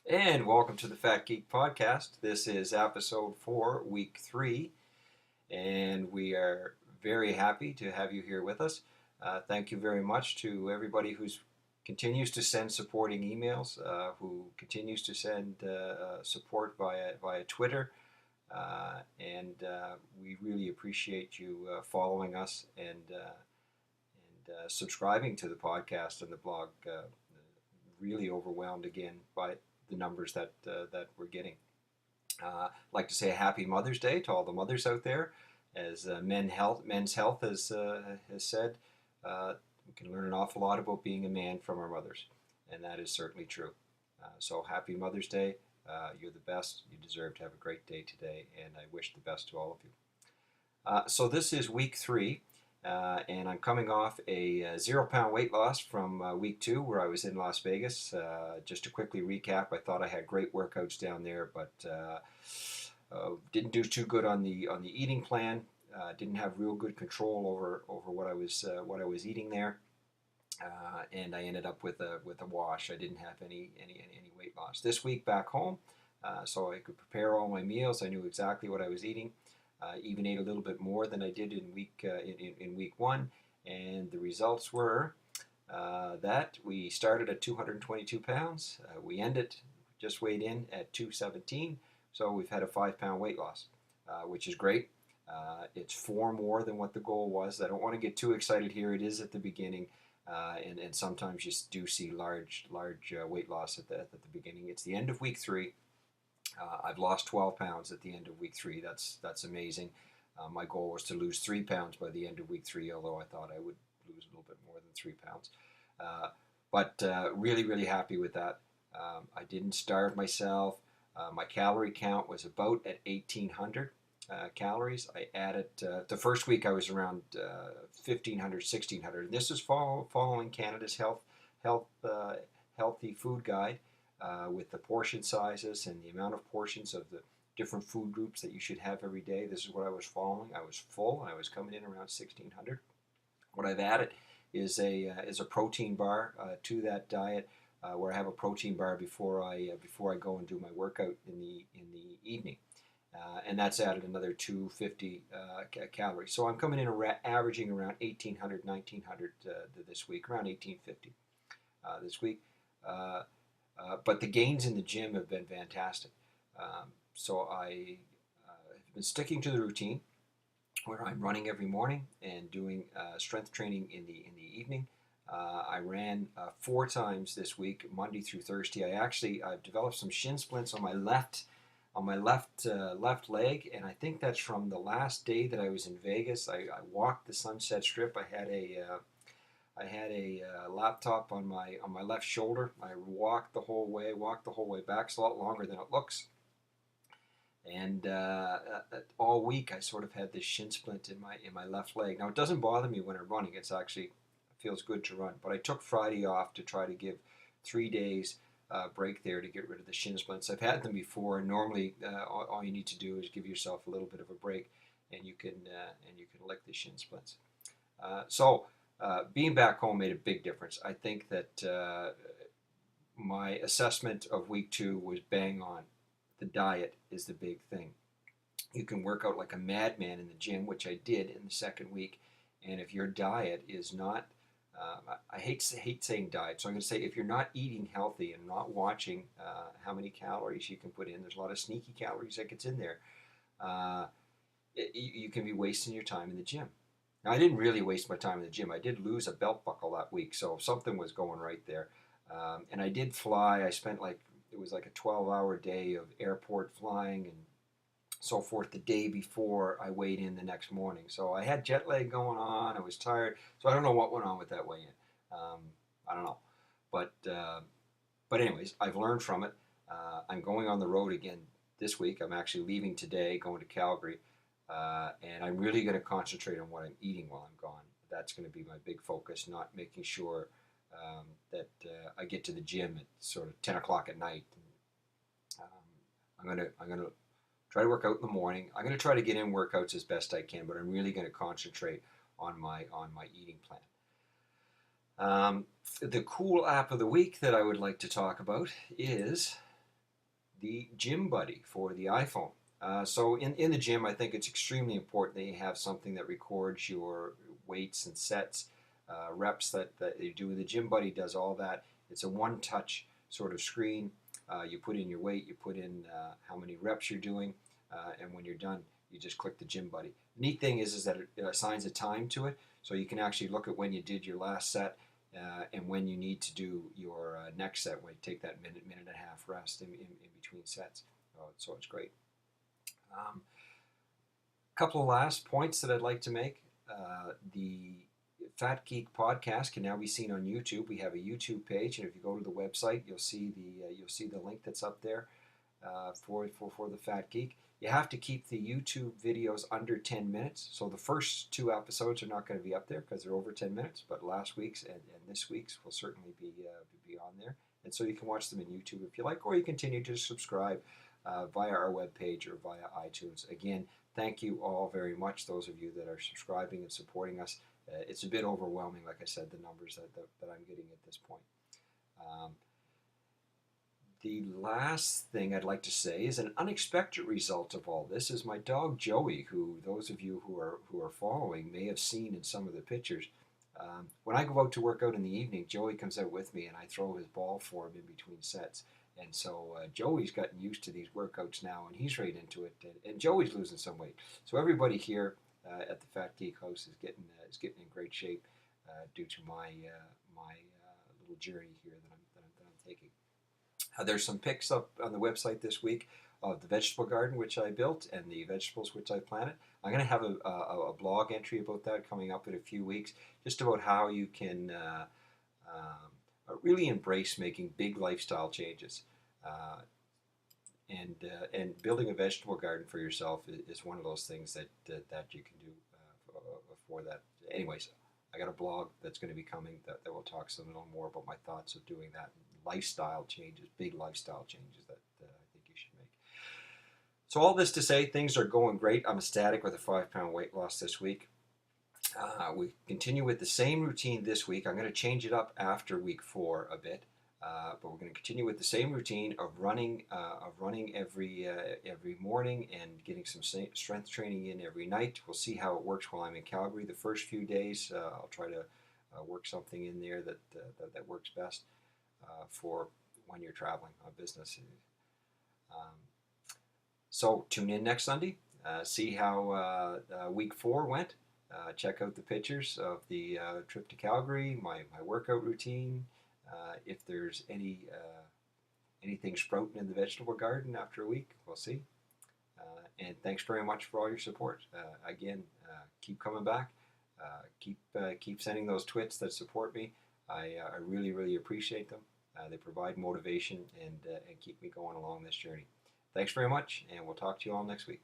And welcome to the Fat Geek podcast. This is episode 4, week 3, and we are very happy to have you here with us. Thank you very much to everybody who continues to send supporting emails, who continues to send support via Twitter, and we really appreciate you following us and subscribing to the podcast and the blog. Really overwhelmed again by the numbers that we're getting. I'd like to say a happy Mother's Day to all the mothers out there. As Men's Health has said, we can learn an awful lot about being a man from our mothers, and that is certainly true. So happy Mother's Day. You're the best. You deserve to have a great day today, and I wish the best to all of you. So this is week 3. And I'm coming off a 0-pound weight loss from week 2 where I was in Las Vegas. Just to quickly recap, I thought I had great workouts down there, but didn't do too good on the eating plan. Didn't have real good control over what I was eating there, and I ended up with a wash. I didn't have any weight loss. This week back home, so I could prepare all my meals. I knew exactly what I was eating. Even ate a little bit more than I did in week 1, and the results were that we started at 222 pounds. We ended, just weighed in at 217, so we've had a 5-pound weight loss, which is great. It's 4 more than what the goal was. I don't want to get too excited here. It is at the beginning, and sometimes you do see large weight loss at the beginning. It's the end of week 3. I've lost 12 pounds at the end of week 3. That's amazing. My goal was to lose 3 pounds by the end of week 3, although I thought I would lose a little bit more than 3 pounds. But really happy with that. I didn't starve myself. My calorie count was about at 1,800 calories. I added, the first week I was around 1,500, 1,600. And this is following Canada's healthy food guide. With the portion sizes and the amount of portions of the different food groups that you should have every day. This is what I was following. I was full, and I was coming in around 1,600. What I've added is a protein bar to that diet, where I have a protein bar before I go and do my workout in the evening, and that's added another 250 calories. So I'm coming in averaging around 1,800, 1,900 this week, around 1,850 this week. But the gains in the gym have been fantastic. So I have been sticking to the routine where I'm running every morning and doing strength training in the evening. I ran 4 times this week, Monday through Thursday. I've developed some shin splints on my left leg, and I think that's from the last day that I was in Vegas. I walked the Sunset Strip. I had a laptop on my left shoulder. I walked the whole way back. It's a lot longer than it looks. And all week I sort of had this shin splint in my left leg. Now it doesn't bother me when I'm running. It feels good to run. But I took Friday off to try to give 3 days break there to get rid of the shin splints. I've had them before. Normally, all you need to do is give yourself a little bit of a break, and you can lick the shin splints. Being back home made a big difference. I think that my assessment of week 2 was bang on. The diet is the big thing. You can work out like a madman in the gym, which I did in the second week, and if your diet is not, I hate saying diet, so I'm going to say if you're not eating healthy and not watching how many calories you can put in, there's a lot of sneaky calories that gets in there, you can be wasting your time in the gym. Now, I didn't really waste my time in the gym. I did lose a belt buckle that week, so something was going right there. And I did fly. I spent it was like a 12-hour day of airport flying and so forth the day before I weighed in the next morning. So I had jet lag going on. I was tired. So I don't know what went on with that weigh-in. I don't know. But anyways, I've learned from it. I'm going on the road again this week. I'm actually leaving today, going to Calgary. And I'm really going to concentrate on what I'm eating while I'm gone. That's going to be my big focus, not making sure that I get to the gym at sort of 10 o'clock at night. I'm going to try to work out in the morning. I'm going to try to get in workouts as best I can, but I'm really going to concentrate on my eating plan. The cool app of the week that I would like to talk about is the Gym Buddy for the iPhone. So in the gym, I think it's extremely important that you have something that records your weights and sets, reps that you do. The Gym Buddy does all that. It's a one-touch sort of screen. You put in your weight, you put in how many reps you're doing, and when you're done, you just click the Gym Buddy. The neat thing is that it assigns a time to it, so you can actually look at when you did your last set and when you need to do your next set, when you take that minute and a half rest in between sets. So it's great. Couple of last points that I'd like to make. The Fat Geek podcast can now be seen on YouTube. We have a YouTube page, and if you go to the website, you'll see the link that's up there for the Fat Geek. You have to keep the YouTube videos under 10 minutes. So the first 2 episodes are not going to be up there because they're over 10 minutes. But last week's and this week's will certainly be on there. And so you can watch them in YouTube if you like, or you continue to subscribe via our webpage or via iTunes. Again, thank you all very much, those of you that are subscribing and supporting us. It's a bit overwhelming, like I said, the numbers that I'm getting at this point. The last thing I'd like to say is an unexpected result of all this is my dog Joey, who those of you who are following may have seen in some of the pictures. When I go out to work out in the evening, Joey comes out with me, and I throw his ball for him in between sets. And so Joey's gotten used to these workouts now, and he's right into it. And Joey's losing some weight. So everybody here at the Fat Geek House is getting in great shape due to my little journey here that I'm taking. There's some pics up on the website this week of the vegetable garden which I built and the vegetables which I planted. I'm going to have a blog entry about that coming up in a few weeks, just about how you can really embrace making big lifestyle changes. And building a vegetable garden for yourself is one of those things that you can do for that. Anyways, I got a blog that's going to be coming that will talk some little more about my thoughts of doing that. Lifestyle changes, big lifestyle changes that I think you should make. So all this to say, things are going great. I'm ecstatic with a 5-pound weight loss this week. We continue with the same routine this week. I'm going to change it up after week 4 a bit, but we're going to continue with the same routine of running every morning and getting some strength training in every night. We'll see how it works while I'm in Calgary. The first few days, I'll try to work something in there that works best for when you're traveling on business. So tune in next Sunday. See how week 4 went. Check out the pictures of the trip to Calgary, my workout routine. If there's anything sprouting in the vegetable garden after a week, we'll see. And thanks very much for all your support. Again, keep coming back. Keep sending those twits that support me. I really, really appreciate them. They provide motivation and keep me going along this journey. Thanks very much, and we'll talk to you all next week.